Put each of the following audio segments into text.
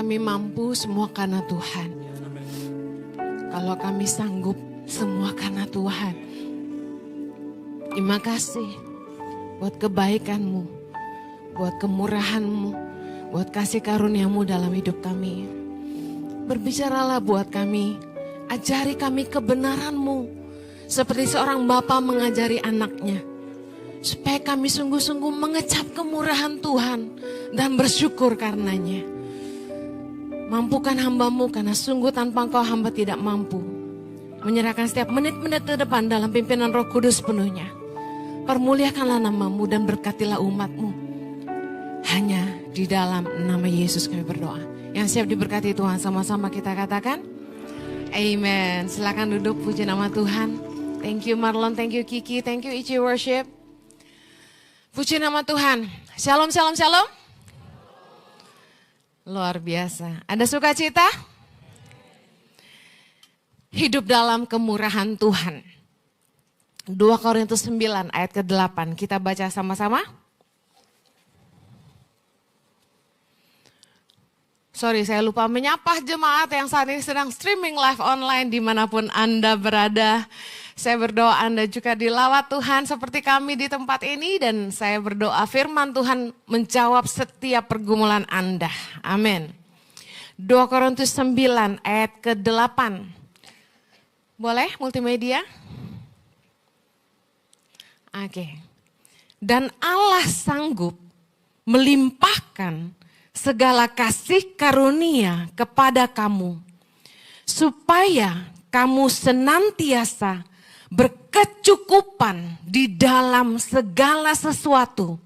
kami mampu, semua karena Tuhan. Kalau kami sanggup, semua karena Tuhan. Terima kasih buat kebaikan-Mu, buat kemurahan-Mu, buat kasih karunia-Mu dalam hidup kami. Berbicaralah buat kami, ajari kami kebenaran-Mu, seperti seorang bapa mengajari anaknya. Supaya kami sungguh-sungguh mengecap kemurahan Tuhan dan bersyukur karenanya. Mampukan hamba-Mu karena sungguh tanpa Engkau hamba tidak mampu. Menyerahkan setiap menit-menit ke depan dalam pimpinan Roh Kudus penuhnya. Permuliakanlah nama-Mu dan berkatilah umat-Mu. Hanya di dalam nama Yesus kami berdoa. Yang siap diberkati Tuhan sama-sama kita katakan. Amen. Silakan duduk, puji nama Tuhan. Thank you Marlon, thank you Kiki, thank you Ichi Worship. Puji nama Tuhan. Shalom, shalom, shalom. Luar biasa. Ada sukacita? Hidup dalam kemurahan Tuhan. 2 Korintus 9 ayat ke-8. Kita baca sama-sama. Sorry, saya lupa menyapa jemaat yang saat ini sedang streaming live online dimanapun Anda berada. Saya berdoa Anda juga dilawat Tuhan seperti kami di tempat ini. Dan saya berdoa firman Tuhan menjawab setiap pergumulan Anda. Amin. 2 Korintus 9 ayat ke-8. Boleh multimedia? Oke. Dan Allah sanggup melimpahkan segala kasih karunia kepada kamu, supaya kamu senantiasa berkecukupan di dalam segala sesuatu,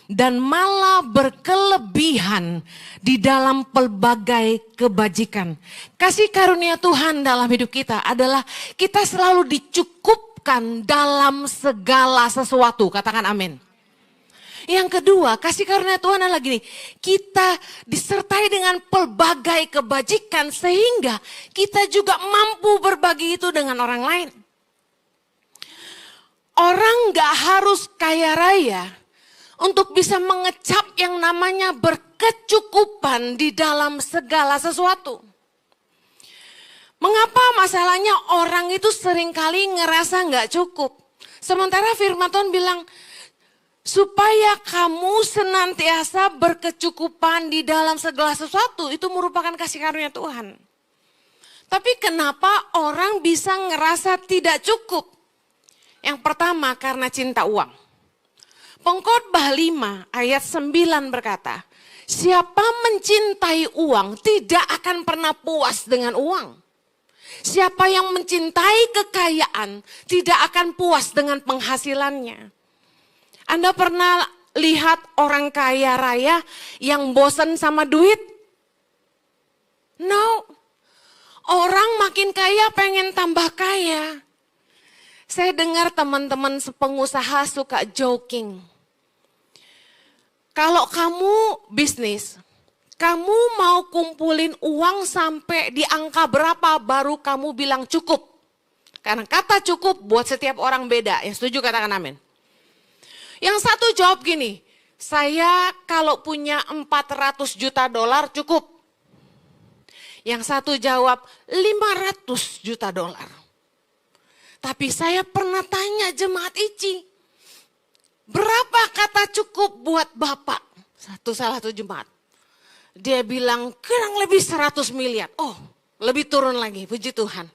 dan malah berkelebihan di dalam pelbagai kebajikan. Kasih karunia Tuhan dalam hidup kita adalah kita selalu dicukupkan dalam segala sesuatu. Katakan amin. Yang kedua, kasih karunia Tuhan adalah gini, kita disertai dengan pelbagai kebajikan sehingga kita juga mampu berbagi itu dengan orang lain. Orang gak harus kaya raya untuk bisa mengecap yang namanya berkecukupan di dalam segala sesuatu. Mengapa masalahnya orang itu seringkali ngerasa gak cukup. Sementara firman Tuhan bilang, supaya kamu senantiasa berkecukupan di dalam segala sesuatu, itu merupakan kasih karunia Tuhan. Tapi kenapa orang bisa ngerasa tidak cukup? Yang pertama karena cinta uang. Pengkhotbah 5 ayat 9 berkata, siapa mencintai uang tidak akan pernah puas dengan uang. Siapa yang mencintai kekayaan tidak akan puas dengan penghasilannya. Anda pernah lihat orang kaya raya yang bosan sama duit? No. Orang makin kaya pengen tambah kaya. Saya dengar teman-teman pengusaha suka joking. Kalau kamu bisnis, kamu mau kumpulin uang sampai di angka berapa baru kamu bilang cukup? Karena kata cukup buat setiap orang beda. Yang setuju katakan amin. Yang satu jawab gini, saya kalau punya 400 juta dolar cukup. Yang satu jawab 500 juta dolar. Tapi saya pernah tanya jemaat Ici, berapa kata cukup buat Bapak? Salah satu jemaat. Dia bilang kurang lebih 100 miliar. Oh, lebih turun lagi, puji Tuhan.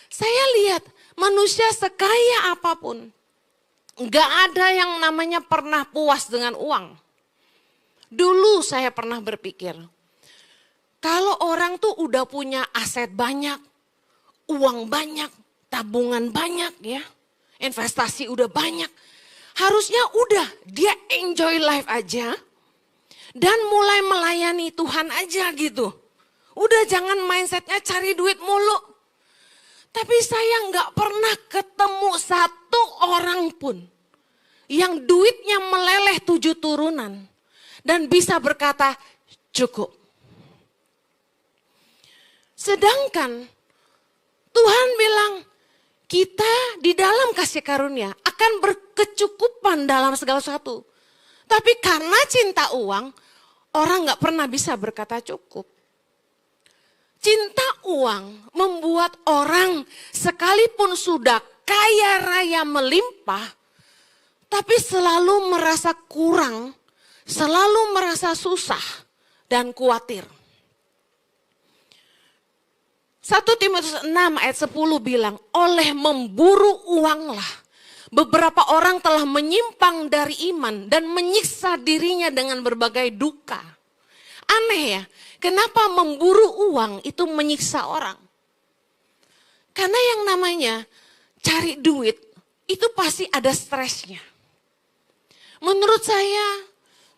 Saya lihat manusia sekaya apapun, gak ada yang namanya pernah puas dengan uang. Dulu saya pernah berpikir, kalau orang tuh udah punya aset banyak, uang banyak, tabungan banyak ya, investasi udah banyak, harusnya udah dia enjoy life aja dan mulai melayani Tuhan aja gitu. Udah jangan mindsetnya cari duit mulu. Tapi saya nggak pernah ketemu satu orang pun yang duitnya meleleh 7 turunan dan bisa berkata cukup. Sedangkan Tuhan bilang kita di dalam kasih karunia akan berkecukupan dalam segala sesuatu. Tapi karena cinta uang, orang gak pernah bisa berkata cukup. Cinta uang membuat orang sekalipun sudah kaya raya melimpah, tapi selalu merasa kurang, selalu merasa susah dan khawatir. 1 Timotius 6 ayat 10 bilang, oleh memburu uanglah beberapa orang telah menyimpang dari iman dan menyiksa dirinya dengan berbagai duka. Aneh ya, kenapa memburu uang itu menyiksa orang? Karena yang namanya cari duit itu pasti ada stresnya. Menurut saya,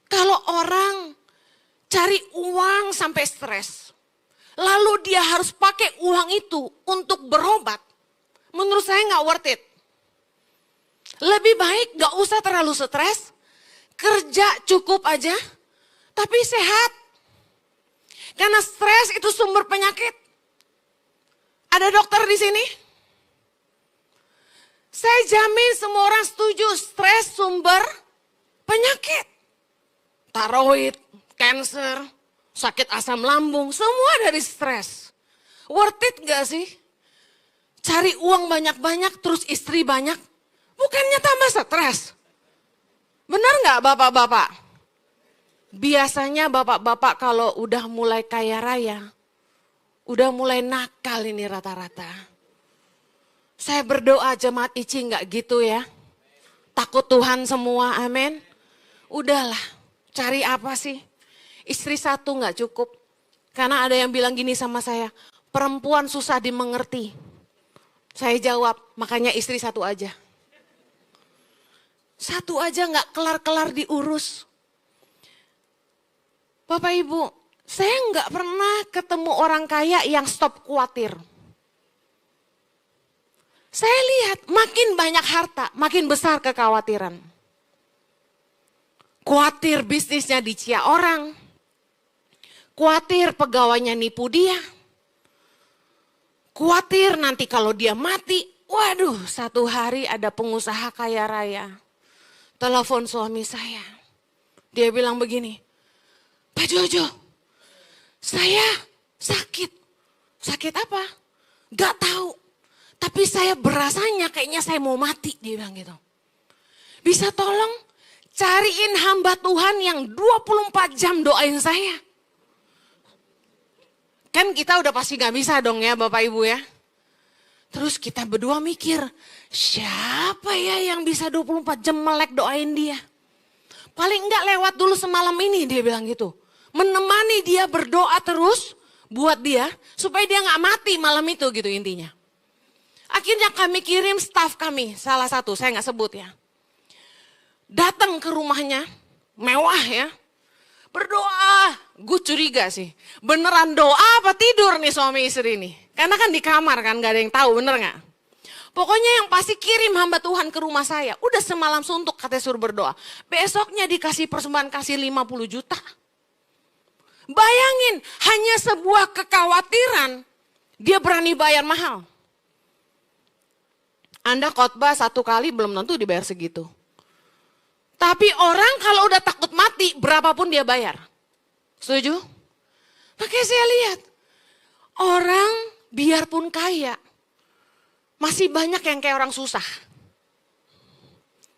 kalau orang cari uang sampai stres, lalu dia harus pakai uang itu untuk berobat, menurut saya nggak worth it. Lebih baik nggak usah terlalu stres, kerja cukup aja, tapi sehat. Karena stres itu sumber penyakit. Ada dokter di sini? Saya jamin semua orang setuju stres sumber penyakit. Tiroid, kanker, sakit asam lambung, semua dari stres. Worth it gak sih? Cari uang banyak-banyak terus istri banyak, bukannya tambah stres. Benar gak bapak-bapak? Biasanya bapak-bapak kalau udah mulai kaya raya, udah mulai nakal ini rata-rata. Saya berdoa jemaat ICI nggak gitu ya. Takut Tuhan semua, amin. Udahlah, cari apa sih? Istri satu nggak cukup. Karena ada yang bilang gini sama saya, perempuan susah dimengerti. Saya jawab, makanya istri satu aja. Satu aja nggak kelar-kelar diurus. Bapak Ibu, saya nggak pernah ketemu orang kaya yang stop khawatir. Saya lihat makin banyak harta, makin besar kekhawatiran. Khawatir bisnisnya dicia orang. Khawatir pegawainya nipu dia. Khawatir nanti kalau dia mati, waduh satu hari ada pengusaha kaya raya. Telepon suami saya. Dia bilang begini, Pak Jojo, saya sakit. Sakit apa? Gak tahu. Tapi saya berasanya kayaknya saya mau mati, dia bilang gitu. Bisa tolong cariin hamba Tuhan yang 24 jam doain saya. Kan kita udah pasti gak bisa dong ya Bapak Ibu ya. Terus kita berdua mikir, siapa ya yang bisa 24 jam melek doain dia? Paling enggak lewat dulu semalam ini, dia bilang gitu. Menemani dia berdoa terus buat dia supaya dia gak mati malam itu gitu intinya. Akhirnya kami kirim staf kami, salah satu saya gak sebut ya. Datang ke rumahnya, mewah ya. Berdoa, gue curiga sih. Beneran doa apa tidur nih suami istri ini? Karena kan di kamar kan gak ada yang tahu, bener gak? Pokoknya yang pasti kirim hamba Tuhan ke rumah saya. Udah semalam suntuk katanya suruh berdoa. Besoknya dikasih persembahan kasih 50 juta. Bayangin, hanya sebuah kekhawatiran, dia berani bayar mahal. Anda khotbah 1 kali belum tentu dibayar segitu. Tapi orang kalau udah takut mati, berapapun dia bayar. Setuju? Makanya saya lihat, orang biarpun kaya, masih banyak yang kayak orang susah.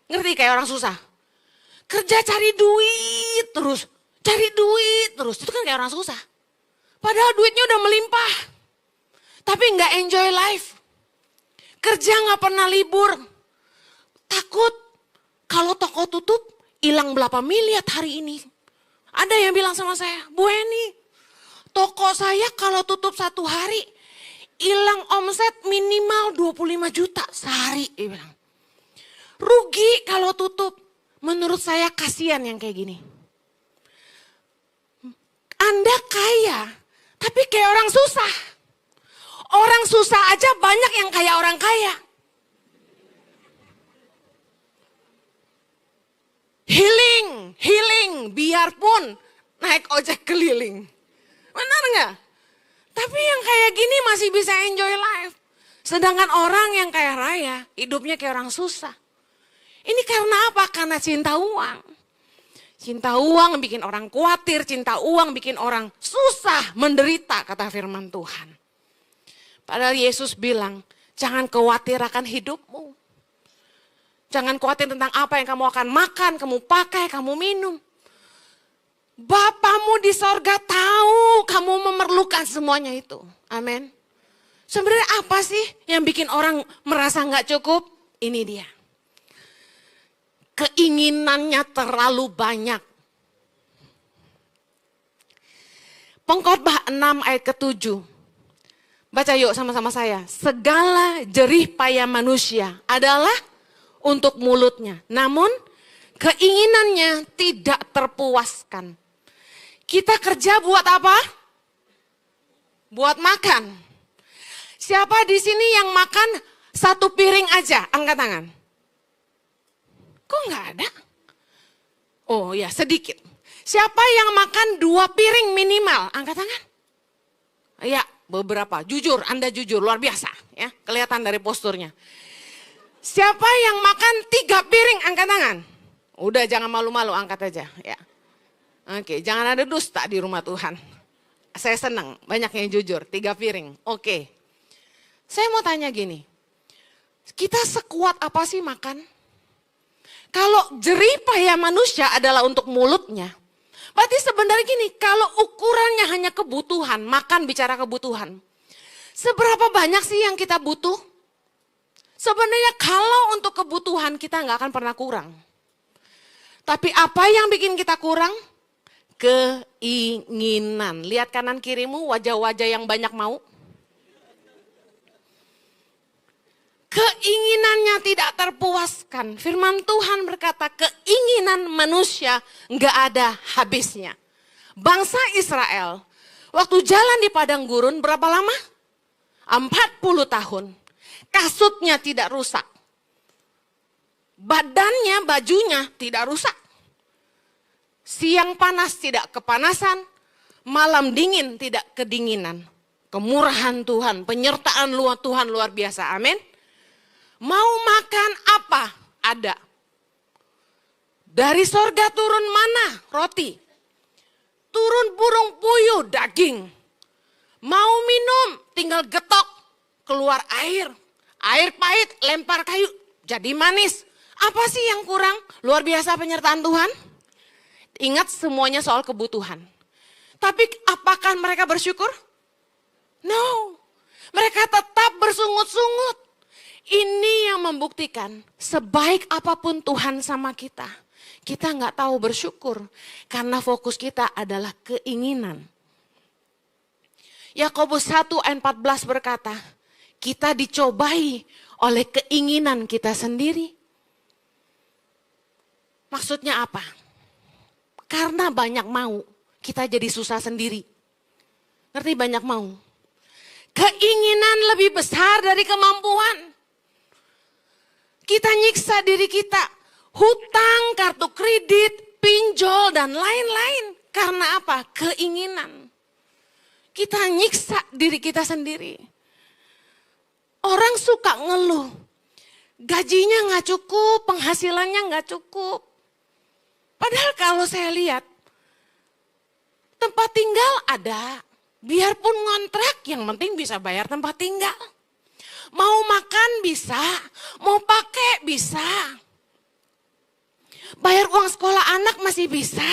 Ngerti kayak orang susah? Kerja cari duit terus. Cari duit terus, itu kan kayak orang susah. Padahal duitnya udah melimpah. Tapi gak enjoy life. Kerja gak pernah libur. Takut kalau toko tutup, hilang berapa miliar hari ini. Ada yang bilang sama saya, Bu Eni, toko saya kalau tutup 1 hari, hilang omset minimal 25 juta sehari. Dia bilang. Rugi kalau tutup. Menurut saya kasihan yang kayak gini. Anda kaya, tapi kayak orang susah. Orang susah aja banyak yang kayak orang kaya. Healing, biarpun naik ojek keliling. Benar nggak? Tapi yang kayak gini masih bisa enjoy life. Sedangkan orang yang kaya raya, hidupnya kayak orang susah. Ini karena apa? Karena cinta uang. Cinta uang bikin orang khawatir, cinta uang bikin orang susah, menderita, kata firman Tuhan. Padahal Yesus bilang, jangan khawatir akan hidupmu. Jangan khawatir tentang apa yang kamu akan makan, kamu pakai, kamu minum. Bapamu di sorga tahu kamu memerlukan semuanya itu. Amin. Sebenarnya apa sih yang bikin orang merasa gak cukup? Ini dia. Keinginannya terlalu banyak. Pengkhotbah 6 ayat ke-7. Baca yuk sama-sama saya. Segala jerih payah manusia adalah untuk mulutnya. Namun keinginannya tidak terpuaskan. Kita kerja buat apa? Buat makan. Siapa di sini yang makan satu piring aja? Angkat tangan. Kok nggak ada? Oh ya, sedikit. Siapa yang makan 2 piring minimal? Angkat tangan. Ya, beberapa. Jujur, Anda jujur, luar biasa. Ya, kelihatan dari posturnya. Siapa yang makan 3 piring? Angkat tangan. Udah, jangan malu-malu, angkat aja. Ya. Oke, jangan ada dusta di rumah Tuhan. Saya senang, banyak yang jujur, 3 piring. Oke. Saya mau tanya gini, kita sekuat apa sih makan? Kalau jerih payah manusia adalah untuk mulutnya, berarti sebenarnya gini, kalau ukurannya hanya kebutuhan, makan bicara kebutuhan, seberapa banyak sih yang kita butuh? Sebenarnya kalau untuk kebutuhan kita nggak akan pernah kurang. Tapi apa yang bikin kita kurang? Keinginan. Lihat kanan kirimu, wajah-wajah yang banyak mau. Keinginannya tidak terpuaskan. Firman Tuhan berkata keinginan manusia nggak ada habisnya. Bangsa Israel waktu jalan di padang gurun berapa lama? 40 tahun. Kasutnya tidak rusak. Badannya, bajunya tidak rusak. Siang panas tidak kepanasan. Malam dingin tidak kedinginan. Kemurahan Tuhan, penyertaan Tuhan luar biasa. Amin. Mau makan apa? Ada. Dari sorga turun mana? Roti. Turun burung puyuh, daging. Mau minum? Tinggal getok, keluar air. Air pahit, lempar kayu, jadi manis. Apa sih yang kurang? Luar biasa penyertaan Tuhan. Ingat semuanya soal kebutuhan. Tapi apakah mereka bersyukur? No. Mereka tetap bersungut-sungut. Ini yang membuktikan sebaik apapun Tuhan sama kita. Kita nggak tahu bersyukur karena fokus kita adalah keinginan. Yakobus 1 ayat 14 berkata, kita dicobai oleh keinginan kita sendiri. Maksudnya apa? Karena banyak mau, kita jadi susah sendiri. Ngerti banyak mau? Keinginan lebih besar dari kemampuan. Kita nyiksa diri kita, hutang, kartu kredit, pinjol, dan lain-lain. Karena apa? Keinginan. Kita nyiksa diri kita sendiri. Orang suka ngeluh, gajinya gak cukup, penghasilannya gak cukup. Padahal kalau saya lihat, tempat tinggal ada, biarpun ngontrak, yang penting bisa bayar tempat tinggal. Mau makan bisa, mau pakai bisa. Bayar uang sekolah anak masih bisa.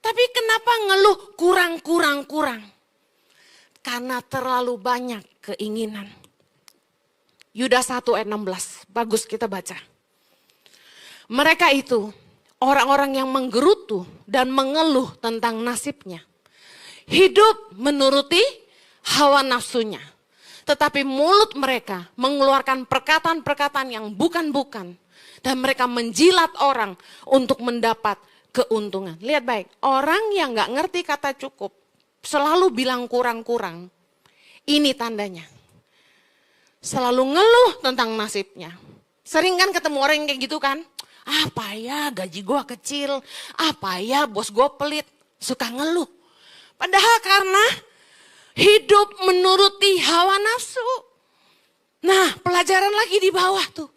Tapi kenapa ngeluh kurang? Karena terlalu banyak keinginan. Yudas 1 ayat 16, bagus kita baca. Mereka itu orang-orang yang menggerutu dan mengeluh tentang nasibnya. Hidup menuruti hawa nafsunya. Tetapi mulut mereka mengeluarkan perkataan-perkataan yang bukan-bukan. Dan mereka menjilat orang untuk mendapat keuntungan. Lihat baik, orang yang gak ngerti kata cukup, selalu bilang kurang-kurang. Ini tandanya. Selalu ngeluh tentang nasibnya. Sering kan ketemu orang yang kayak gitu kan? Apa ya gaji gua kecil, apa ya bos gua pelit. Suka ngeluh. Padahal karena hidup menuruti hawa nafsu. Nah, pelajaran lagi di bawah tuh.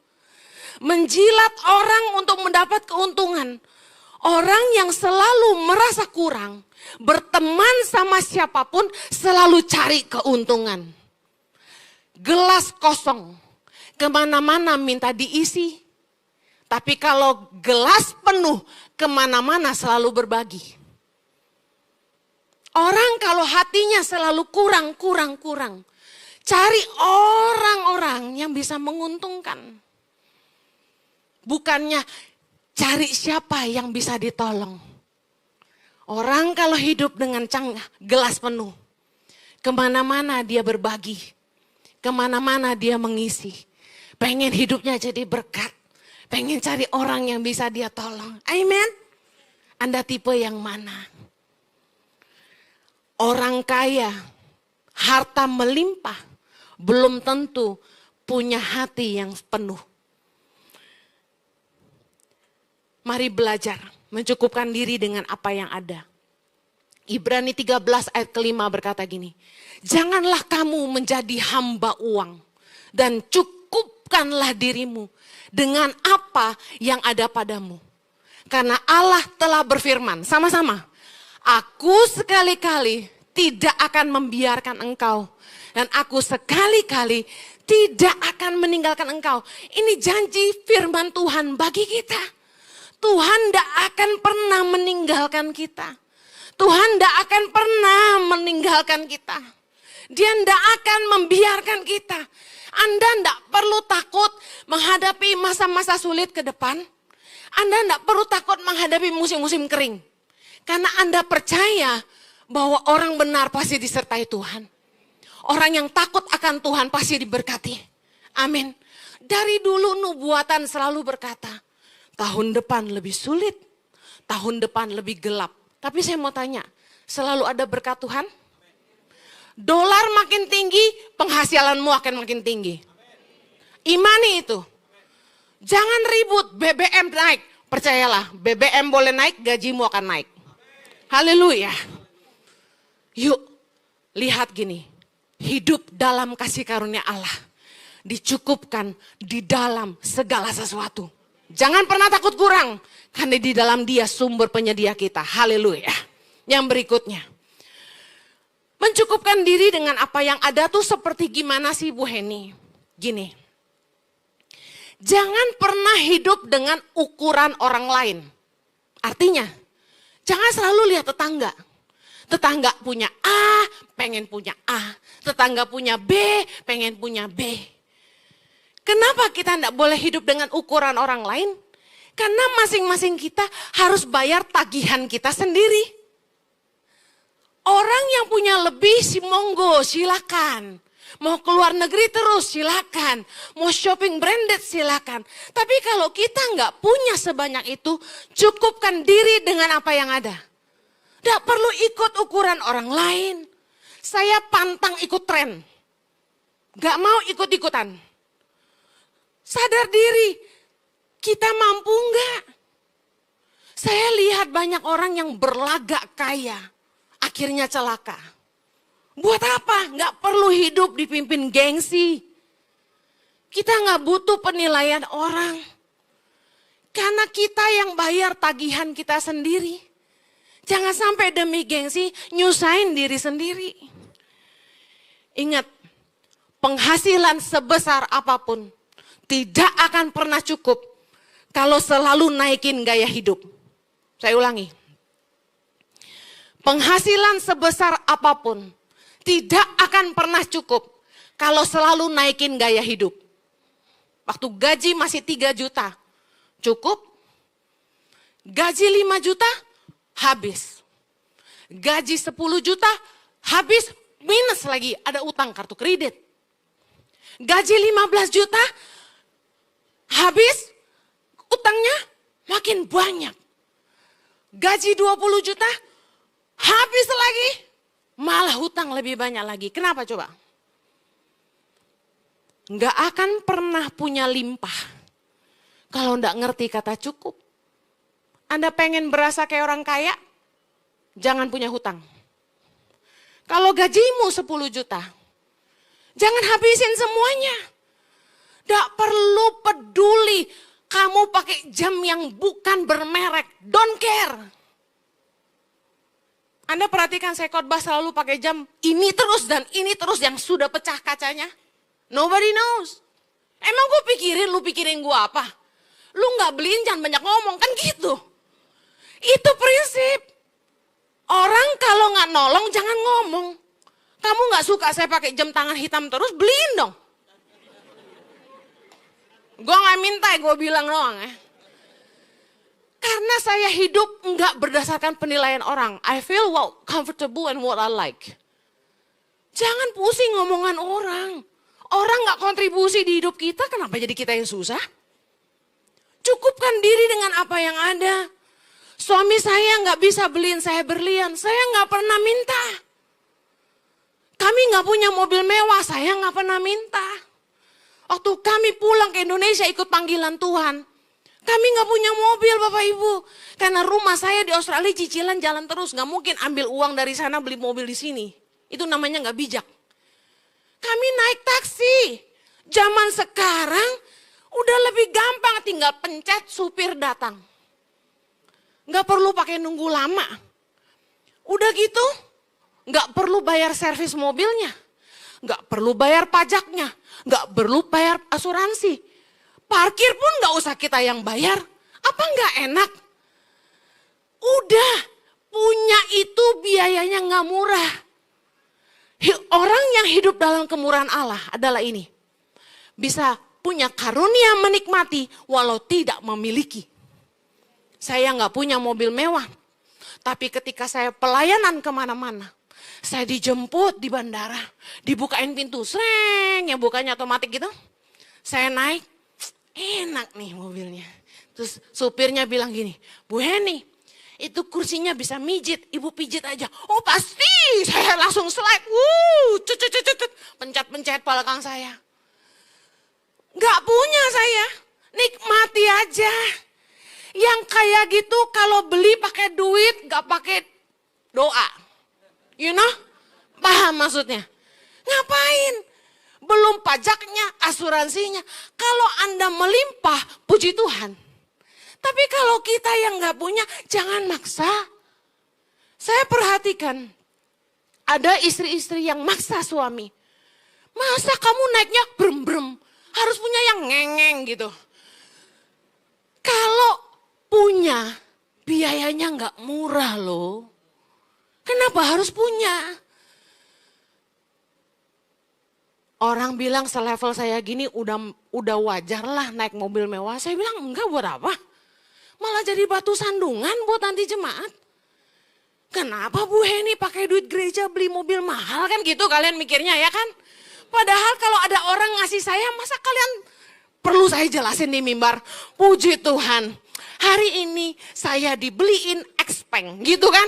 Menjilat orang untuk mendapat keuntungan. Orang yang selalu merasa kurang, berteman sama siapapun selalu cari keuntungan. Gelas kosong, kemana-mana minta diisi. Tapi kalau gelas penuh, kemana-mana selalu berbagi. Orang kalau hatinya selalu kurang, cari orang-orang yang bisa menguntungkan. Bukannya cari siapa yang bisa ditolong. Orang kalau hidup dengan gelas penuh, kemana-mana dia berbagi, kemana-mana dia mengisi. Pengen hidupnya jadi berkat, pengen cari orang yang bisa dia tolong. Amin. Anda tipe yang mana? Orang kaya, harta melimpah, belum tentu punya hati yang penuh. Mari belajar mencukupkan diri dengan apa yang ada. Ibrani 13 ayat ke-5 berkata gini, janganlah kamu menjadi hamba uang dan cukupkanlah dirimu dengan apa yang ada padamu. Karena Allah telah berfirman, sama-sama, aku sekali-kali tidak akan membiarkan engkau dan aku sekali-kali tidak akan meninggalkan engkau. Ini janji firman Tuhan bagi kita. Tuhan tidak akan pernah meninggalkan kita. Tuhan tidak akan pernah meninggalkan kita. Dia tidak akan membiarkan kita. Anda tidak perlu takut menghadapi masa-masa sulit ke depan. Anda tidak perlu takut menghadapi musim-musim kering. Karena Anda percaya bahwa orang benar pasti disertai Tuhan. Orang yang takut akan Tuhan pasti diberkati. Amin. Dari dulu nubuatan selalu berkata, tahun depan lebih sulit, tahun depan lebih gelap. Tapi saya mau tanya, selalu ada berkat Tuhan? Dolar makin tinggi, penghasilanmu akan makin tinggi. Imani itu. Jangan ribut, BBM naik. Percayalah, BBM boleh naik, gajimu akan naik. Haleluya. Yuk, lihat gini. Hidup dalam kasih karunia Allah. Dicukupkan di dalam segala sesuatu. Jangan pernah takut kurang, karena di dalam Dia sumber penyedia kita. Haleluya. Yang berikutnya, mencukupkan diri dengan apa yang ada tuh seperti gimana sih Bu Heni? Gini, jangan pernah hidup dengan ukuran orang lain. Artinya, jangan selalu lihat tetangga. Tetangga punya A, pengen punya A. Tetangga punya B, pengen punya B. Kenapa kita tidak boleh hidup dengan ukuran orang lain? Karena masing-masing kita harus bayar tagihan kita sendiri. Orang yang punya lebih monggo silakan. Mau keluar negeri terus silakan. Mau shopping branded silakan. Tapi kalau kita nggak punya sebanyak itu, cukupkan diri dengan apa yang ada. Tidak perlu ikut ukuran orang lain. Saya pantang ikut tren. Nggak mau ikut-ikutan. Sadar diri, kita mampu enggak? Saya lihat banyak orang yang berlagak kaya, akhirnya celaka. Buat apa? Enggak perlu hidup dipimpin gengsi. Kita enggak butuh penilaian orang. Karena kita yang bayar tagihan kita sendiri. Jangan sampai demi gengsi nyusahin diri sendiri. Ingat, penghasilan sebesar apapun tidak akan pernah cukup kalau selalu naikin gaya hidup. Saya ulangi. Penghasilan sebesar apapun tidak akan pernah cukup kalau selalu naikin gaya hidup. Waktu gaji masih 3 juta, cukup. Gaji 5 juta, habis. Gaji 10 juta, habis, minus lagi, ada utang kartu kredit. Gaji 15 juta, habis, utangnya makin banyak. Gaji 20 juta, habis lagi, malah hutang lebih banyak lagi. Kenapa coba? Nggak akan pernah punya limpah kalau nggak ngerti kata cukup. Anda pengen berasa kayak orang kaya, jangan punya hutang. Kalau gajimu 10 juta, jangan habisin semuanya. Nggak perlu peduli Kamu pakai jam yang bukan bermerek, don't care. Anda perhatikan saya khotbah selalu pakai jam ini terus dan ini terus yang sudah pecah kacanya. Nobody knows. Emang gue pikirin, lu pikirin gue apa? Lu gak beliin jangan banyak ngomong, kan gitu. Itu prinsip. Orang kalau gak nolong jangan ngomong. Kamu gak suka saya pakai jam tangan hitam terus, beliin dong. Gue gak minta, gue bilang doang ya. Karena saya hidup gak berdasarkan penilaian orang. I feel comfortable and what I like. Jangan pusing ngomongan orang. Orang gak kontribusi di hidup kita, kenapa jadi kita yang susah? Cukupkan diri dengan apa yang ada. Suami saya gak bisa beliin saya berlian, saya gak pernah minta. Kami gak punya mobil mewah, saya gak pernah minta. Waktu kami pulang ke Indonesia ikut panggilan Tuhan, kami gak punya mobil Bapak Ibu. Karena rumah saya di Australia cicilan jalan terus, gak mungkin ambil uang dari sana beli mobil di sini. Itu namanya gak bijak. Kami naik taksi. Zaman sekarang udah lebih gampang, tinggal pencet supir datang. Gak perlu pakai nunggu lama. Udah gitu, gak perlu bayar servis mobilnya. Gak perlu bayar pajaknya. Gak perlu bayar asuransi. Parkir pun gak usah kita yang bayar. Apa gak enak? Udah, punya itu biayanya gak murah. Orang yang hidup dalam kemurahan Allah adalah ini. Bisa punya karunia menikmati walau tidak memiliki. Saya nggak punya mobil mewah. Tapi ketika saya pelayanan kemana-mana. Saya dijemput di bandara. Dibukain pintu. Sreng, yang bukanya otomatis gitu. Saya naik. Enak nih mobilnya. Terus supirnya bilang gini. Bu Heni, itu kursinya bisa mijit. Ibu pijit aja. Oh pasti. Saya langsung slide. Pencet-pencet belakang saya. Gak punya saya. Nikmati aja. Yang kayak gitu kalau beli pakai duit, gak pakai doa. You know? Paham maksudnya? Ngapain? Belum pajaknya, asuransinya. Kalau Anda melimpah, puji Tuhan. Tapi kalau kita yang gak punya, jangan maksa. Saya perhatikan, ada istri-istri yang maksa suami. Masa kamu naiknya brem-brem, harus punya yang ngeng-ngeng gitu. Kalau punya, biayanya nggak murah loh. Kenapa harus punya? Orang bilang selevel saya gini udah wajar lah naik mobil mewah. Saya bilang enggak, buat apa? Malah jadi batu sandungan buat nanti jemaat. Kenapa Bu Heni pakai duit gereja beli mobil mahal kan gitu kalian mikirnya ya kan? Padahal kalau ada orang ngasih saya, masa kalian perlu saya jelasin di mimbar? Puji Tuhan, hari ini saya dibeliin Xpeng gitu kan?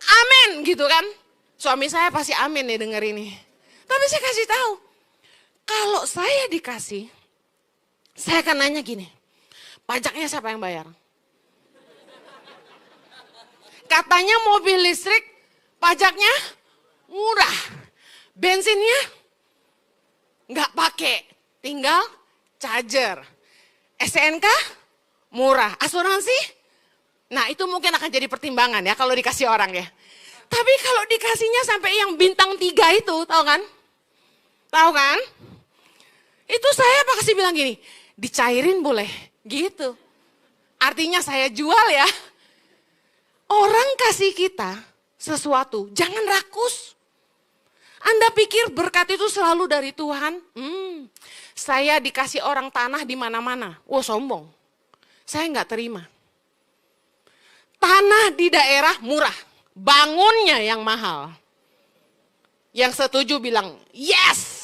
Amin gitu kan? Suami saya pasti amin nih denger ini. Tapi saya kasih tahu, kalau saya dikasih, saya akan nanya gini, pajaknya siapa yang bayar? Katanya mobil listrik pajaknya murah, bensinnya nggak pakai, tinggal charger. STNK murah, asuransi, nah itu mungkin akan jadi pertimbangan ya kalau dikasih orang ya. Tapi kalau dikasihnya sampai yang bintang 3 itu, tahu kan? Tahu kan? Itu saya pasti bilang gini, dicairin boleh, gitu. Artinya saya jual ya. Orang kasih kita sesuatu, jangan rakus. Anda pikir berkat itu selalu dari Tuhan? Saya dikasih orang tanah di mana-mana. Wah sombong. Saya nggak terima. Tanah di daerah murah, bangunnya yang mahal. Yang setuju bilang, yes.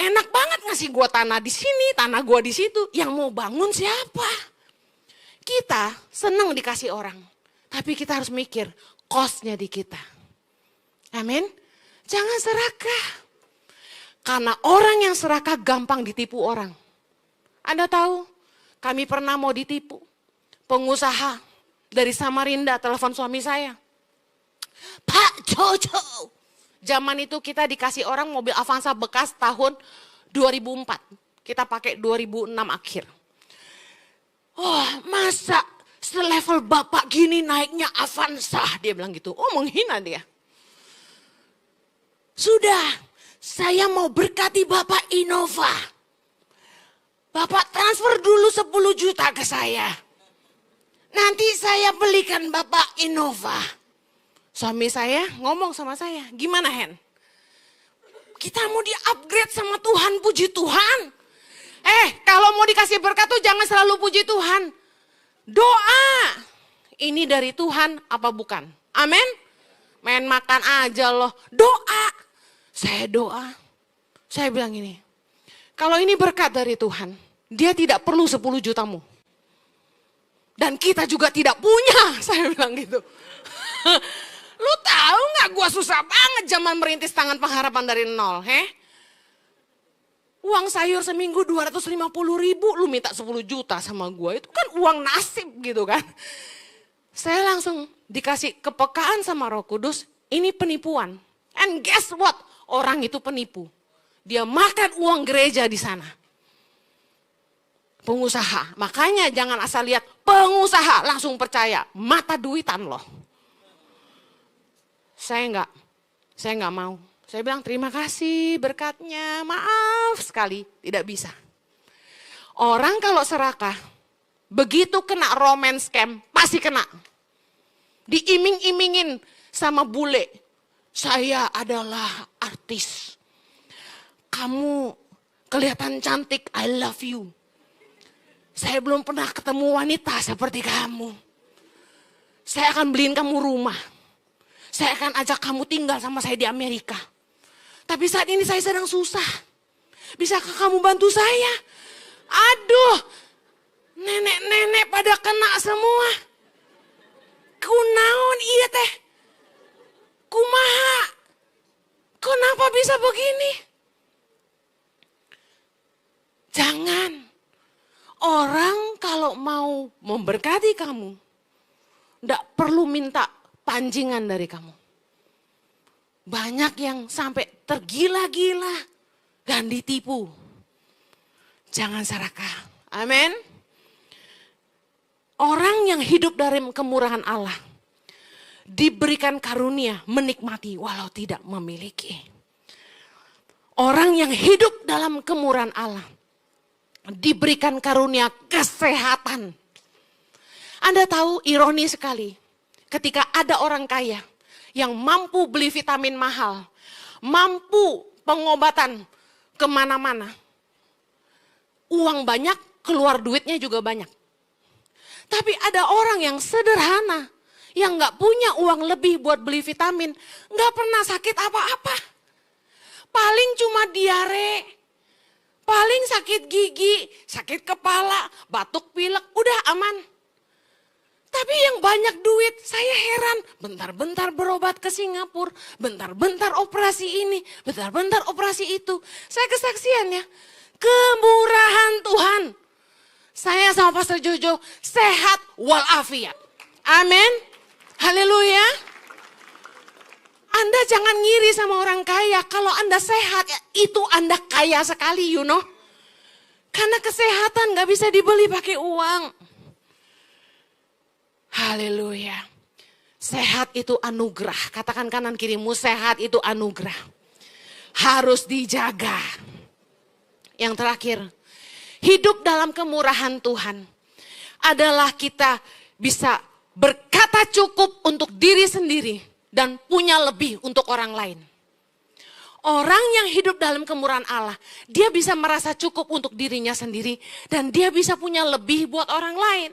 Enak banget ngasih gua tanah di sini, tanah gua di situ. Yang mau bangun siapa? Kita senang dikasih orang, tapi kita harus mikir cost-nya di kita. Amin. Jangan serakah. Karena orang yang serakah gampang ditipu orang. Anda tahu, kami pernah mau ditipu. Pengusaha dari Samarinda telepon suami saya. Pak Jojo. Zaman itu kita dikasih orang mobil Avanza bekas tahun 2004. Kita pakai 2006 akhir. Oh, masa selevel bapak gini naiknya Avanza, dia bilang gitu. Oh, menghina dia. Sudah, saya mau berkati bapak Innova. Bapak transfer dulu 10 juta ke saya. Nanti saya belikan bapak Innova. Suami saya ngomong sama saya, gimana Hen? Kita mau di-upgrade sama Tuhan, puji Tuhan. Kalau mau dikasih berkat tuh jangan selalu puji Tuhan. Doa. Ini dari Tuhan apa bukan? Amin. Main makan aja loh. Doa. Saya doa. Saya bilang ini. Kalau ini berkat dari Tuhan. Dia tidak perlu 10 jutamu. Dan kita juga tidak punya. Saya bilang gitu. Lu tahu gak gue susah banget zaman merintis tangan pengharapan dari nol. Uang sayur seminggu 250.000, lu minta 10 juta sama gue. Itu kan uang nasib gitu kan. Saya langsung dikasih kepekaan sama Roh Kudus, ini penipuan. And guess what? Orang itu penipu. Dia makan uang gereja di sana. Pengusaha. Makanya jangan asal lihat pengusaha langsung percaya. Mata duitan loh. Saya enggak mau. Saya bilang terima kasih berkatnya, maaf sekali, tidak bisa. Orang kalau serakah, begitu kena romance scam, pasti kena. Diiming-imingin sama bule, saya adalah artis. Kamu kelihatan cantik, I love you. Saya belum pernah ketemu wanita seperti kamu. Saya akan beliin kamu rumah. Saya akan ajak kamu tinggal sama saya di Amerika. Tapi saat ini saya sedang susah. Bisakah kamu bantu saya? Aduh, nenek-nenek pada kena semua. Kunaon iya teh? Kumaha? Kenapa bisa begini? Jangan. Orang kalau mau memberkati kamu, enggak perlu minta pancingan dari kamu. Banyak yang sampai tergila-gila dan ditipu. Jangan serakah. Amin. Orang yang hidup dari kemurahan Allah diberikan karunia menikmati walau tidak memiliki. Orang yang hidup dalam kemurahan Allah diberikan karunia kesehatan. Anda tahu ironi sekali ketika ada orang kaya yang mampu beli vitamin mahal, mampu pengobatan kemana-mana. Uang banyak, keluar duitnya juga banyak. Tapi ada orang yang sederhana, yang gak punya uang lebih buat beli vitamin, gak pernah sakit apa-apa. Paling cuma diare, paling sakit gigi, sakit kepala, batuk pilek, udah aman. Tapi yang banyak duit, saya heran. Bentar-bentar berobat ke Singapura, bentar-bentar operasi ini, bentar-bentar operasi itu. Saya kesaksian ya, kemurahan Tuhan. Saya sama Pastor Jojo sehat walafiat. Amin. Haleluya. Anda jangan ngiri sama orang kaya. Kalau Anda sehat, ya, itu Anda kaya sekali, you know. Karena kesehatan gak bisa dibeli pakai uang. Haleluya. Sehat itu anugerah. Katakan kanan kirimu, sehat itu anugerah. Harus dijaga. Yang terakhir, hidup dalam kemurahan Tuhan adalah kita bisa berkata cukup untuk diri sendiri dan punya lebih untuk orang lain. Orang yang hidup dalam kemurahan Allah, dia bisa merasa cukup untuk dirinya sendiri dan dia bisa punya lebih buat orang lain.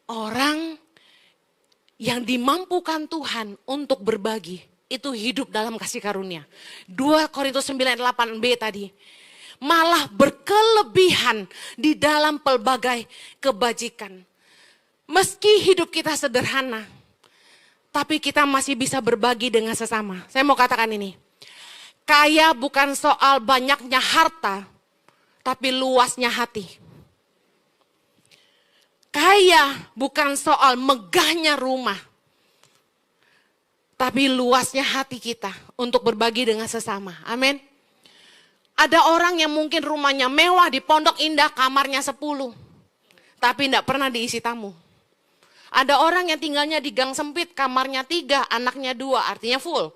Orang yang dimampukan Tuhan untuk berbagi, itu hidup dalam kasih karunia. 2 Korintus 9:8b tadi. Malah berkelebihan di dalam pelbagai kebajikan. Meski hidup kita sederhana, tapi kita masih bisa berbagi dengan sesama. Saya mau katakan ini, kaya bukan soal banyaknya harta, tapi luasnya hati. Kaya bukan soal megahnya rumah, tapi luasnya hati kita untuk berbagi dengan sesama. Amin. Ada orang yang mungkin rumahnya mewah di Pondok Indah, kamarnya 10. Tapi tidak pernah diisi tamu. Ada orang yang tinggalnya di gang sempit, kamarnya 3, anaknya 2, artinya full.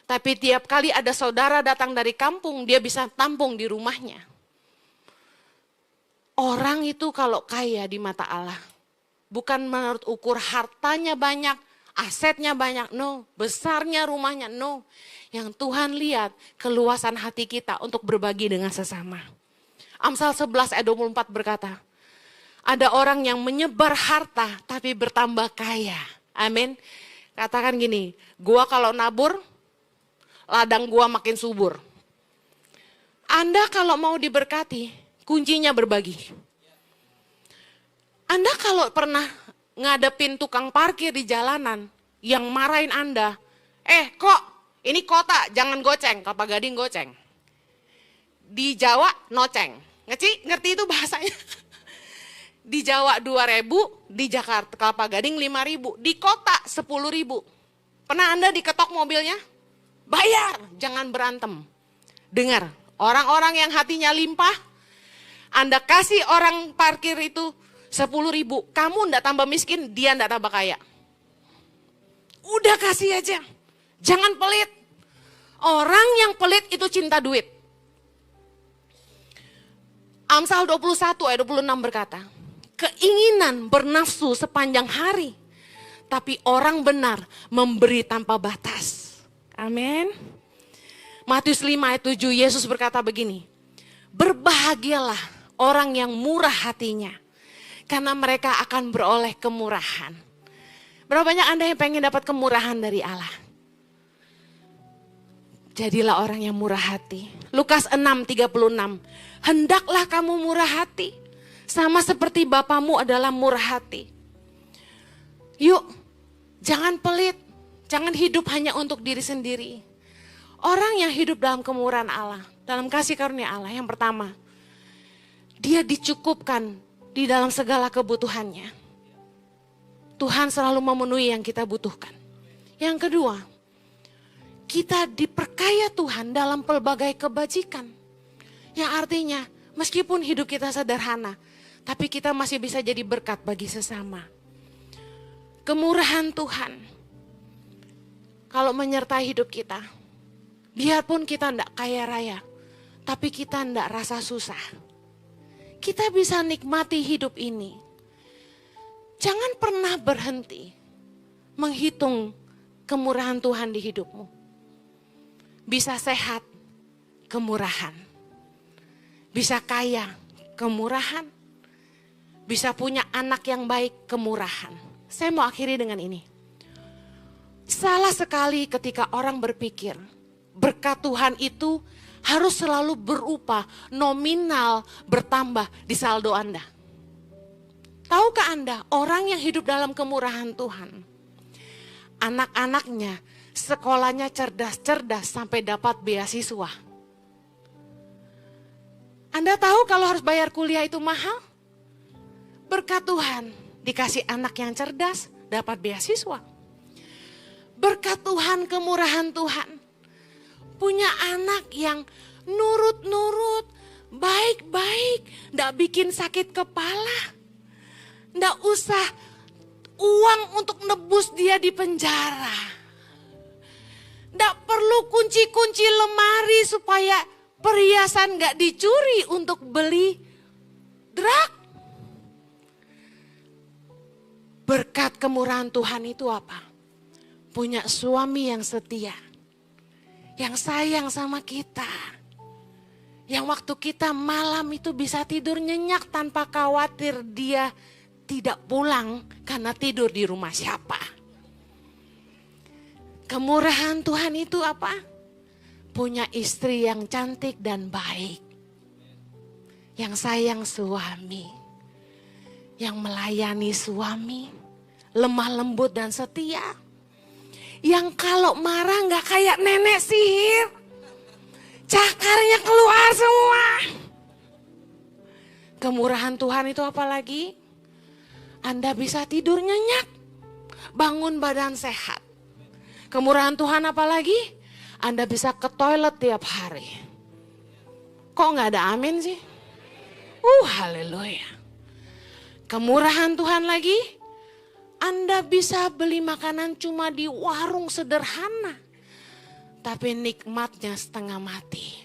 Tapi tiap kali ada saudara datang dari kampung, dia bisa tampung di rumahnya. Orang itu kalau kaya di mata Allah, bukan menurut ukur hartanya banyak, asetnya banyak, no. Besarnya rumahnya, no. Yang Tuhan lihat keluasan hati kita untuk berbagi dengan sesama. Amsal 11 ayat 24 berkata, ada orang yang menyebar harta tapi bertambah kaya. Amin. Katakan gini, gua kalau nabur, ladang gua makin subur. Anda kalau mau diberkati, kuncinya berbagi. Anda kalau pernah ngadepin tukang parkir di jalanan yang marahin Anda, kok ini kota, jangan goceng, Kelapa Gading goceng. Di Jawa, noceng. Ngerti itu bahasanya? Di Jawa 2.000, di Jakarta, Kelapa Gading 5.000, di kota 10.000. Pernah Anda diketok mobilnya? Bayar, jangan berantem. Dengar, orang-orang yang hatinya limpah, Anda kasih orang parkir itu 10.000, kamu ndak tambah miskin, dia ndak tambah kaya. Udah kasih aja. Jangan pelit. Orang yang pelit itu cinta duit. Amsal 21 ayat 26 berkata, keinginan bernafsu sepanjang hari, tapi orang benar memberi tanpa batas. Amin. Matius 5 ayat 7, Yesus berkata begini, berbahagialah orang yang murah hatinya, karena mereka akan beroleh kemurahan. Berapa banyak Anda yang pengen dapat kemurahan dari Allah? Jadilah orang yang murah hati. Lukas 6:36. Hendaklah kamu murah hati, sama seperti Bapamu adalah murah hati. Yuk, jangan pelit, jangan hidup hanya untuk diri sendiri. Orang yang hidup dalam kemurahan Allah, dalam kasih karunia Allah, yang pertama, dia dicukupkan di dalam segala kebutuhannya. Tuhan selalu memenuhi yang kita butuhkan. Yang kedua, kita diperkaya Tuhan dalam pelbagai kebajikan. Yang artinya, meskipun hidup kita sederhana, tapi kita masih bisa jadi berkat bagi sesama. Kemurahan Tuhan, kalau menyertai hidup kita, biarpun kita tidak kaya raya, tapi kita tidak rasa susah. Kita bisa nikmati hidup ini. Jangan pernah berhenti menghitung kemurahan Tuhan di hidupmu. Bisa sehat, kemurahan. Bisa kaya, kemurahan. Bisa punya anak yang baik, kemurahan. Saya mau akhiri dengan ini. Salah sekali ketika orang berpikir, berkat Tuhan itu harus selalu berupa nominal bertambah di saldo Anda. Tahukah Anda, orang yang hidup dalam kemurahan Tuhan, anak-anaknya sekolahnya cerdas-cerdas sampai dapat beasiswa. Anda tahu kalau harus bayar kuliah itu mahal? Berkat Tuhan, dikasih anak yang cerdas, dapat beasiswa. Berkat Tuhan, kemurahan Tuhan, punya anak yang nurut-nurut, baik-baik, gak bikin sakit kepala. Gak usah uang untuk nebus dia di penjara. Gak perlu kunci-kunci lemari supaya perhiasan gak dicuri untuk beli drug. Berkat kemurahan Tuhan itu apa? Punya suami yang setia, yang sayang sama kita, yang waktu kita malam itu bisa tidur nyenyak tanpa khawatir dia tidak pulang karena tidur di rumah siapa. Kemurahan Tuhan itu apa? Punya istri yang cantik dan baik, yang sayang suami, yang melayani suami, lemah lembut dan setia. Yang kalau marah gak kayak nenek sihir, cakarnya keluar semua. Kemurahan Tuhan itu apa lagi? Anda bisa tidur nyenyak, bangun badan sehat. Kemurahan Tuhan apa lagi? Anda bisa ke toilet tiap hari. Kok nggak ada amin sih? Haleluya. Kemurahan Tuhan lagi. Anda bisa beli makanan cuma di warung sederhana. Tapi nikmatnya setengah mati.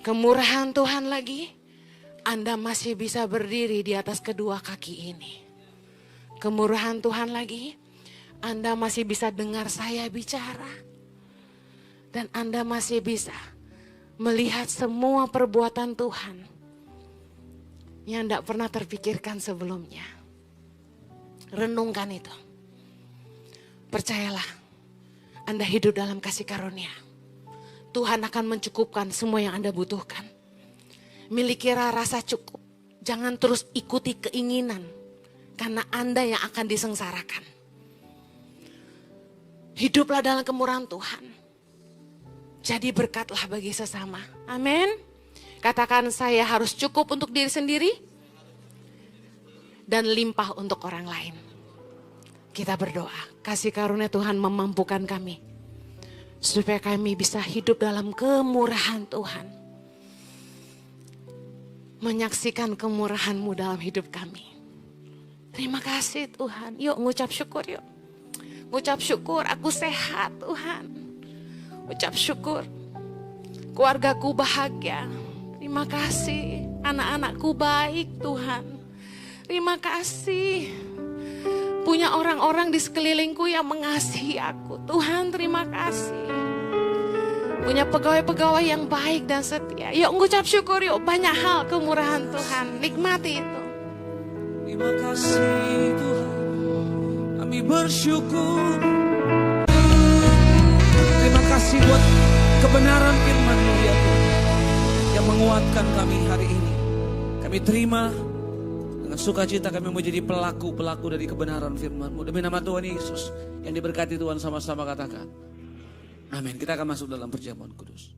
Kemurahan Tuhan lagi. Anda masih bisa berdiri di atas kedua kaki ini. Kemurahan Tuhan lagi. Anda masih bisa dengar saya bicara. Dan Anda masih bisa melihat semua perbuatan Tuhan yang tidak pernah terpikirkan sebelumnya. Renungkan itu. Percayalah, Anda hidup dalam kasih karunia. Tuhan akan mencukupkan semua yang Anda butuhkan. Milikilah rasa cukup. Jangan terus ikuti keinginan. Karena Anda yang akan disengsarakan. Hiduplah dalam kemurahan Tuhan. Jadi berkatlah bagi sesama. Amin. Katakan, saya harus cukup untuk diri sendiri. Dan limpah untuk orang lain. Kita berdoa. Kasih karunia Tuhan memampukan kami. Supaya kami bisa hidup dalam kemurahan Tuhan. Menyaksikan kemurahan-Mu dalam hidup kami. Terima kasih Tuhan. Yuk ngucap syukur yuk. Ngucap syukur, aku sehat Tuhan. Ucap syukur, keluargaku bahagia. Terima kasih, anak-anakku baik Tuhan. Terima kasih, punya orang-orang di sekelilingku yang mengasihi aku. Tuhan terima kasih. Punya pegawai-pegawai yang baik dan setia. Yuk ngucap syukur yuk, banyak hal kemurahan Tuhan. Nikmati itu. Terima kasih Tuhan, kami bersyukur. Terima kasih buat kebenaran firman-Mu ya Tuhan, yang menguatkan kami hari ini. Kami terima dengan sukacita, kami mau jadi pelaku-pelaku dari kebenaran firman-Mu. Demi nama Tuhan Yesus yang diberkati Tuhan, sama-sama katakan amin. Kita akan masuk dalam perjamuan kudus.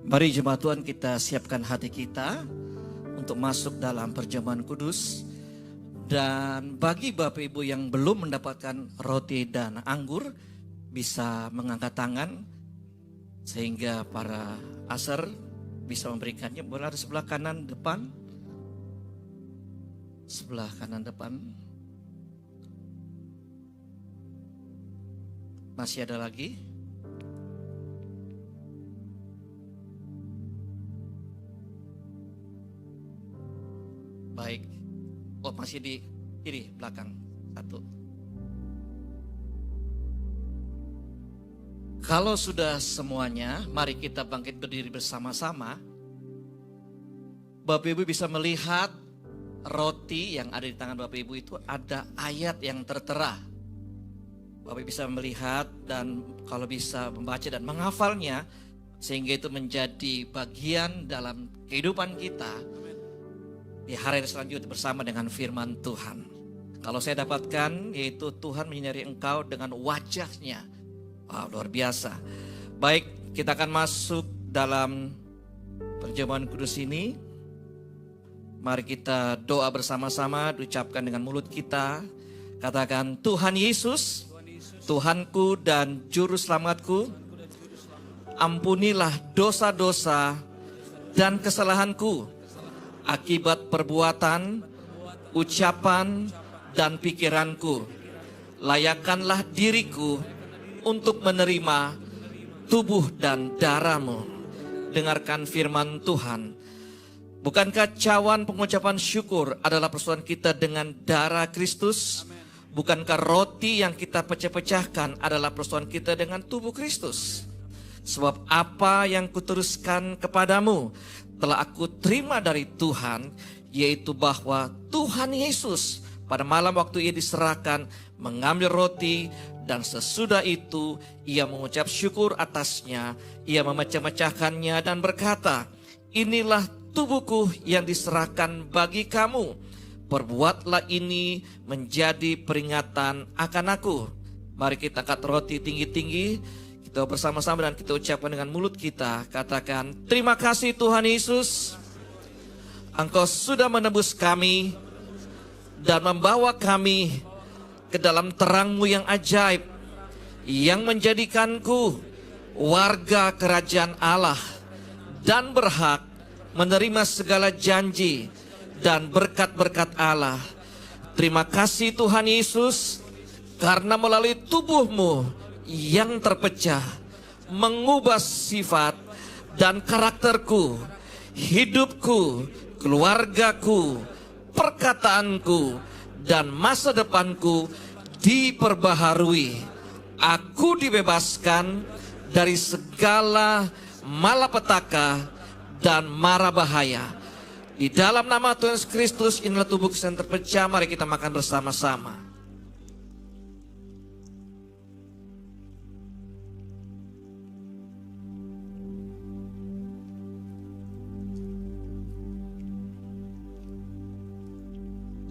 Mari jemaat Tuhan, kita siapkan hati kita untuk masuk dalam perjamuan kudus. Dan bagi Bapak Ibu yang belum mendapatkan roti dan anggur, bisa mengangkat tangan sehingga para asar bisa memberikannya. Boleh di sebelah kanan depan. Sebelah kanan depan. Masih ada lagi? Baik. Oh, masih di kiri belakang. Satu. Kalau sudah semuanya, mari kita bangkit berdiri bersama-sama. Bapak Ibu bisa melihat roti yang ada di tangan Bapak Ibu itu ada ayat yang tertera. Bapak Ibu bisa melihat dan kalau bisa membaca dan menghafalnya, sehingga itu menjadi bagian dalam kehidupan kita di hari selanjutnya bersama dengan firman Tuhan. Kalau saya dapatkan, yaitu Tuhan menyinari engkau dengan wajahnya. Wow, luar biasa. Baik, kita akan masuk dalam perjamuan kudus ini. Mari kita doa bersama-sama, diucapkan dengan mulut kita. Katakan, Tuhan Yesus, Tuhanku dan Juru Selamatku, ampunilah dosa-dosa dan kesalahanku akibat perbuatan, ucapan, dan pikiranku. Layakkanlah diriku untuk menerima tubuh dan darah-Mu. Dengarkan firman Tuhan. Bukankah cawan pengucapan syukur adalah persoalan kita dengan darah Kristus? Bukankah roti yang kita pecah-pecahkan adalah persoalan kita dengan tubuh Kristus? Sebab apa yang kuteruskan kepadamu telah aku terima dari Tuhan, yaitu bahwa Tuhan Yesus pada malam waktu Ia diserahkan mengambil roti, dan sesudah itu Ia mengucap syukur atasnya, Ia memecah-mecahkannya dan berkata, inilah tubuhku yang diserahkan bagi kamu, perbuatlah ini menjadi peringatan akan aku. Mari kita angkat roti tinggi-tinggi. Kita bersama-sama dan kita ucapkan dengan mulut kita. Katakan, terima kasih Tuhan Yesus. Engkau sudah menebus kami dan membawa kami ke dalam terang-Mu yang ajaib, yang menjadikanku warga kerajaan Allah dan berhak menerima segala janji dan berkat-berkat Allah. Terima kasih Tuhan Yesus, karena melalui tubuh-Mu yang terpecah mengubah sifat dan karakterku, hidupku, keluargaku, perkataanku, dan masa depanku diperbaharui. Aku dibebaskan dari segala malapetaka dan mara bahaya. Di dalam nama Tuhan Yesus Kristus, inilah tubuhku yang terpecah. Mari kita makan bersama-sama.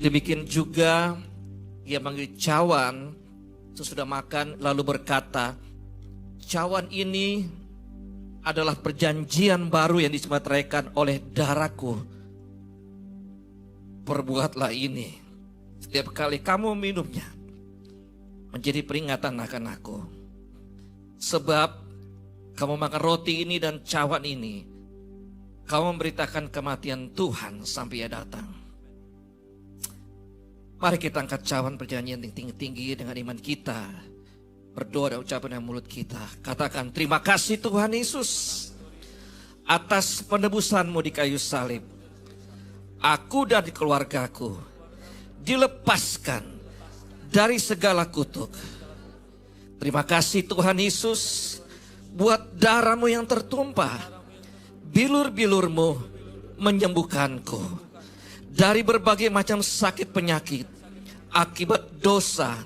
Demikian juga ia manggil cawan sesudah makan lalu berkata, cawan ini adalah perjanjian baru yang disemeteraikan oleh darahku. Perbuatlah ini setiap kali kamu minumnya, menjadi peringatan akan aku. Sebab kamu makan roti ini dan cawan ini, kamu memberitakan kematian Tuhan sampai ia datang. Mari kita angkat cawan perjanjian yang tinggi-tinggi dengan iman kita. Berdoa dan ucapan dengan mulut kita. Katakan, terima kasih Tuhan Yesus atas penebusan-Mu di kayu salib. Aku dan keluargaku dilepaskan dari segala kutuk. Terima kasih Tuhan Yesus buat darah-Mu yang tertumpah. Bilur-bilur-Mu menyembuhkanku dari berbagai macam sakit penyakit akibat dosa,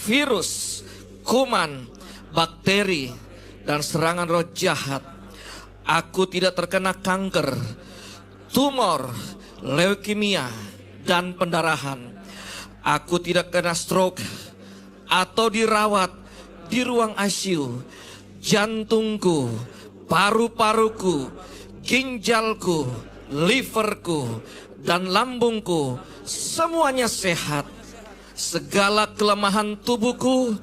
virus, kuman, bakteri, dan serangan roh jahat. Aku tidak terkena kanker, tumor, leukemia, dan pendarahan. Aku tidak kena stroke atau dirawat di ruang ICU. Jantungku, paru-paruku, ginjalku, liverku, dan lambungku semuanya sehat. Segala kelemahan tubuhku,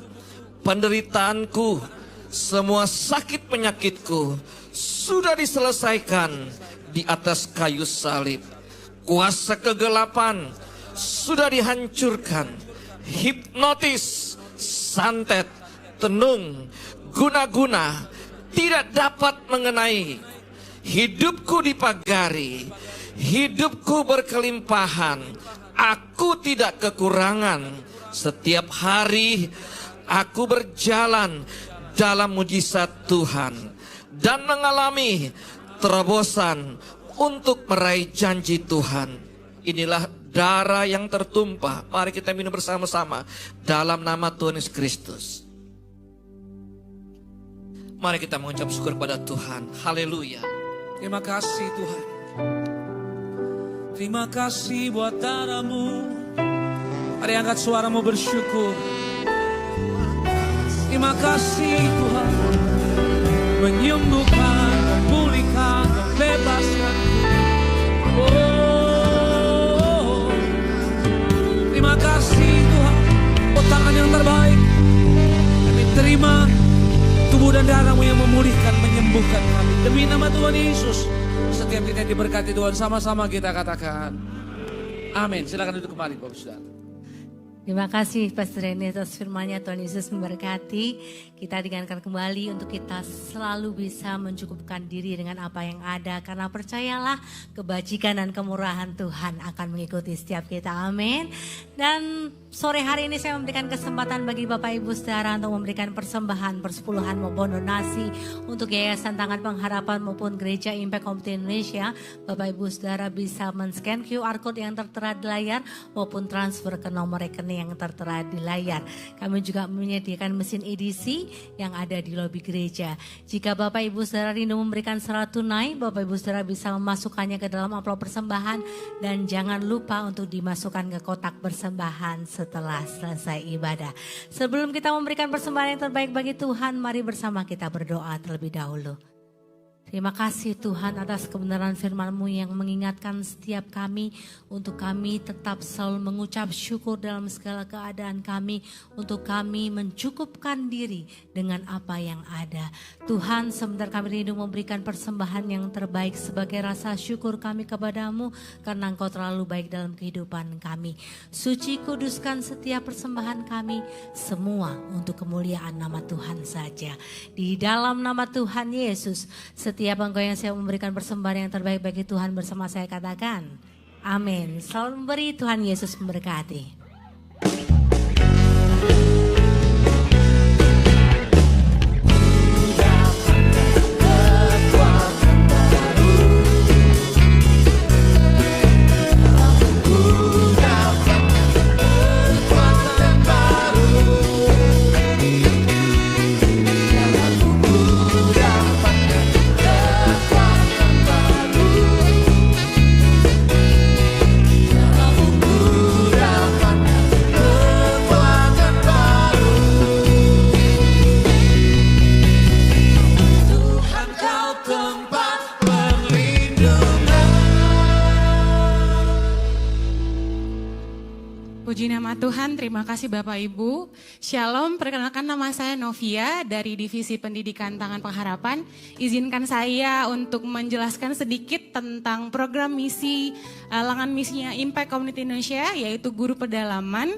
penderitaanku, semua sakit penyakitku sudah diselesaikan di atas kayu salib. Kuasa kegelapan sudah dihancurkan. Hipnotis, santet, tenung, guna-guna tidak dapat mengenai. Hidupku dipagari, hidupku berkelimpahan, aku tidak kekurangan. Setiap hari aku berjalan dalam mujizat Tuhan dan mengalami terobosan untuk meraih janji Tuhan. Inilah darah yang tertumpah. Mari kita minum bersama-sama dalam nama Tuhan Yesus Kristus. Mari kita mengucap syukur pada Tuhan. Haleluya. Terima kasih Tuhan. Terima kasih buat darah-Mu. Mari angkat suaramu bersyukur. Terima kasih Tuhan. Menyembuhkan, memulihkan, membebaskan. Oh, terima kasih Tuhan. Tangan yang terbaik. Kami terima tubuh dan darah-Mu yang memulihkan, menyembuhkan kami. Demi nama Tuhan Yesus, setiap kita diberkati Tuhan, sama-sama kita katakan amin. Silakan duduk kembali Bapak Saudara. Terima kasih Pastor Rene atas firman-Nya. Tuhan Yesus memberkati. Kita diingatkan kembali untuk kita selalu bisa mencukupkan diri dengan apa yang ada. Karena percayalah kebajikan dan kemurahan Tuhan akan mengikuti setiap kita. Amin. Dan sore hari ini saya memberikan kesempatan bagi Bapak Ibu Saudara untuk memberikan persembahan, persepuluhan maupun donasi untuk Yayasan Tangan Pengharapan maupun Gereja Impact Community Indonesia. Bapak Ibu Saudara bisa men-scan QR Code yang tertera di layar maupun transfer ke nomor rekening yang tertera di layar. Kami juga menyediakan mesin edisi yang ada di lobi gereja. Jika Bapak Ibu Saudara rindu memberikan secara tunai, Bapak Ibu Saudara bisa memasukkannya ke dalam amplop persembahan dan jangan lupa untuk dimasukkan ke kotak persembahan setelah selesai ibadah. Sebelum kita memberikan persembahan yang terbaik bagi Tuhan, mari bersama kita berdoa terlebih dahulu. Terima kasih Tuhan atas kebenaran firman-Mu yang mengingatkan setiap kami untuk kami tetap selalu mengucap syukur dalam segala keadaan kami, untuk kami mencukupkan diri dengan apa yang ada. Tuhan, sebentar kami rindu memberikan persembahan yang terbaik sebagai rasa syukur kami kepadamu karena Engkau terlalu baik dalam kehidupan kami. Suci kuduskan setiap persembahan kami, semua untuk kemuliaan nama Tuhan saja. Di dalam nama Tuhan Yesus, setiap engkau yang siap memberikan persembahan yang terbaik bagi Tuhan bersama saya katakan, amin. Selalu memberi, Tuhan Yesus memberkati. Puji nama Tuhan, terima kasih Bapak Ibu. Shalom, perkenalkan nama saya Novia dari Divisi Pendidikan Tangan Pengharapan. Izinkan saya untuk menjelaskan sedikit tentang program misi, lengan misinya Impact Community Indonesia, yaitu guru pedalaman.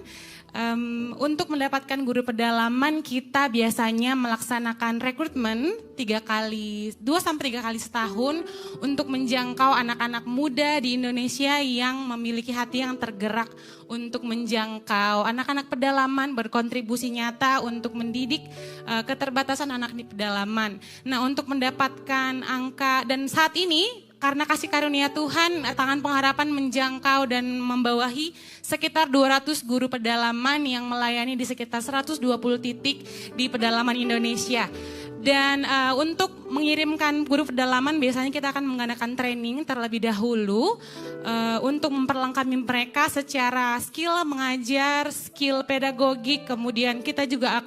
Untuk mendapatkan guru pedalaman kita biasanya melaksanakan rekrutmen 2-3 kali setahun untuk menjangkau anak-anak muda di Indonesia yang memiliki hati yang tergerak untuk menjangkau anak-anak pedalaman, berkontribusi nyata untuk mendidik keterbatasan anak di pedalaman. Nah, untuk mendapatkan angka, dan saat ini karena kasih karunia Tuhan, Tangan Pengharapan menjangkau dan membawahi sekitar 200 guru pedalaman yang melayani di sekitar 120 titik di pedalaman Indonesia. Dan untuk mengirimkan guru pedalaman biasanya kita akan mengadakan training terlebih dahulu untuk memperlengkapi mereka secara skill mengajar, skill pedagogik, kemudian kita juga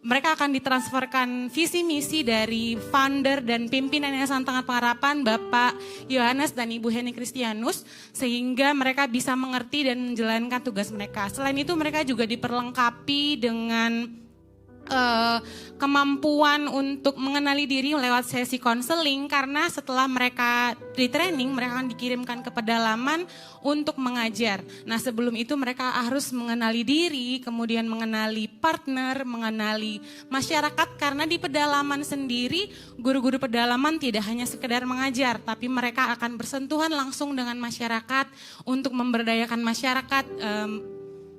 mereka akan ditransferkan visi misi dari founder dan pimpinan Yayasan Tangan Pengharapan Bapak Yohanes dan Ibu Heni Kristianus, sehingga mereka bisa mengerti dan menjalankan tugas mereka. Selain itu mereka juga diperlengkapi dengan kemampuan untuk mengenali diri lewat sesi konseling, karena setelah mereka di training mereka akan dikirimkan ke pedalaman untuk mengajar. Nah, sebelum itu mereka harus mengenali diri, kemudian mengenali partner, mengenali masyarakat, karena di pedalaman sendiri guru-guru pedalaman tidak hanya sekedar mengajar, tapi mereka akan bersentuhan langsung dengan masyarakat untuk memberdayakan masyarakat,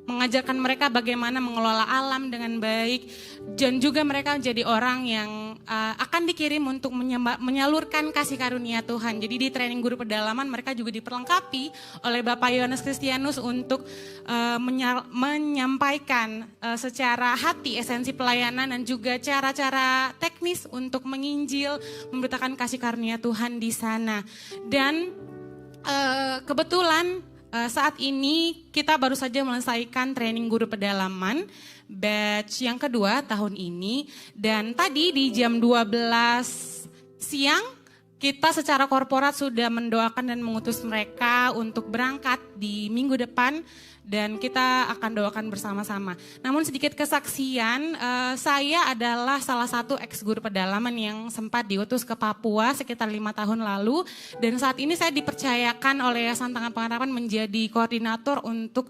mengajarkan mereka bagaimana mengelola alam dengan baik, dan juga mereka menjadi orang yang akan dikirim untuk menyalurkan kasih karunia Tuhan. Jadi di training guru pedalaman mereka juga diperlengkapi oleh Bapak Yohanes Kristianus untuk menyampaikan secara hati esensi pelayanan dan juga cara-cara teknis untuk menginjil, memberitakan kasih karunia Tuhan di sana. Dan kebetulan saat ini kita baru saja menyelesaikan training guru pedalaman batch yang kedua tahun ini, dan tadi di jam 12 siang kita secara korporat sudah mendoakan dan mengutus mereka untuk berangkat di minggu depan, dan kita akan doakan bersama-sama. Namun sedikit kesaksian, saya adalah salah satu ex guru pedalaman yang sempat diutus ke Papua sekitar 5 tahun lalu, dan saat ini saya dipercayakan oleh Yayasan Tangan Pengharapan menjadi koordinator untuk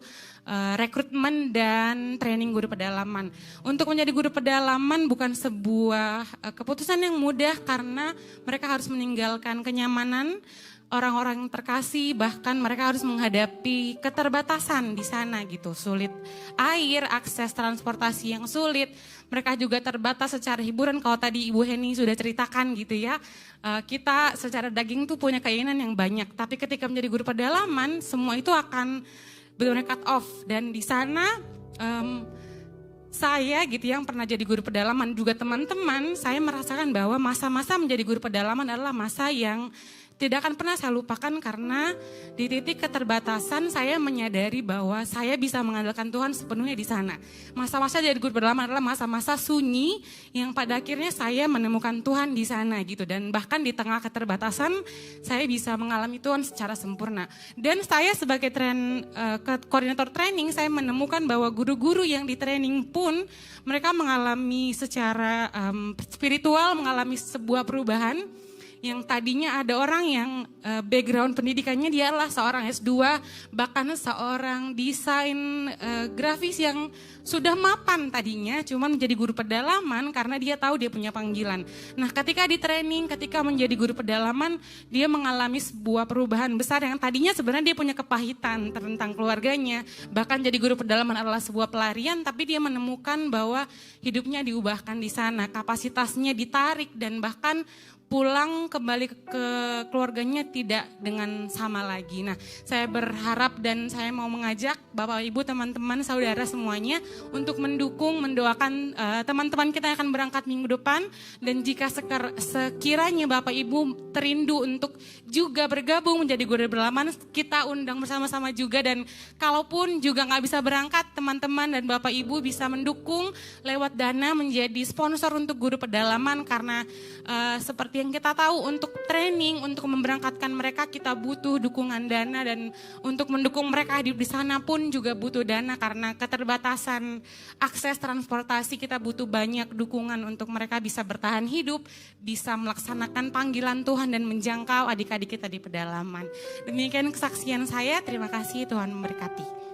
rekrutmen dan training guru pedalaman. Untuk menjadi guru pedalaman bukan sebuah keputusan yang mudah, karena mereka harus meninggalkan kenyamanan orang-orang terkasih, bahkan mereka harus menghadapi keterbatasan di sana gitu, sulit air, akses transportasi yang sulit, mereka juga terbatas secara hiburan. Kalau tadi Ibu Heni sudah ceritakan gitu ya, kita secara daging tuh punya keinginan yang banyak, tapi ketika menjadi guru pedalaman semua itu akan benar-benar cut off. Dan di sana saya gitu yang pernah jadi guru pedalaman, juga teman-teman, saya merasakan bahwa masa-masa menjadi guru pedalaman adalah masa yang tidak akan pernah saya lupakan karena di titik keterbatasan saya menyadari bahwa saya bisa mengandalkan Tuhan sepenuhnya di sana. Masa-masa jadi guru berdalaman adalah masa-masa sunyi yang pada akhirnya saya menemukan Tuhan di sana gitu. Dan bahkan di tengah keterbatasan saya bisa mengalami Tuhan secara sempurna. Dan saya sebagai koordinator training, saya menemukan bahwa guru-guru yang di training pun mereka mengalami secara spiritual, mengalami sebuah perubahan. Yang tadinya ada orang yang background pendidikannya dia adalah seorang S2, bahkan seorang desain grafis yang sudah mapan tadinya, cuman menjadi guru pedalaman karena dia tahu dia punya panggilan. Nah ketika di training, ketika menjadi guru pedalaman, dia mengalami sebuah perubahan besar yang tadinya sebenarnya dia punya kepahitan tentang keluarganya, bahkan jadi guru pedalaman adalah sebuah pelarian, tapi dia menemukan bahwa hidupnya diubahkan di sana, kapasitasnya ditarik dan bahkan pulang kembali ke keluarganya tidak dengan sama lagi. Nah, saya berharap dan saya mau mengajak Bapak Ibu, teman-teman, saudara semuanya untuk mendukung, mendoakan teman-teman kita yang akan berangkat minggu depan. Dan jika sekiranya Bapak Ibu terindu untuk juga bergabung menjadi guru berdalaman, kita undang bersama-sama juga. Dan kalaupun juga nggak bisa berangkat, teman-teman dan Bapak Ibu bisa mendukung lewat dana menjadi sponsor untuk guru pedalaman karena seperti yang kita tahu untuk training, untuk memberangkatkan mereka kita butuh dukungan dana dan untuk mendukung mereka hidup di sana pun juga butuh dana karena keterbatasan akses transportasi kita butuh banyak dukungan untuk mereka bisa bertahan hidup, bisa melaksanakan panggilan Tuhan dan menjangkau adik-adik kita di pedalaman. Demikian kesaksian saya, terima kasih Tuhan memberkati.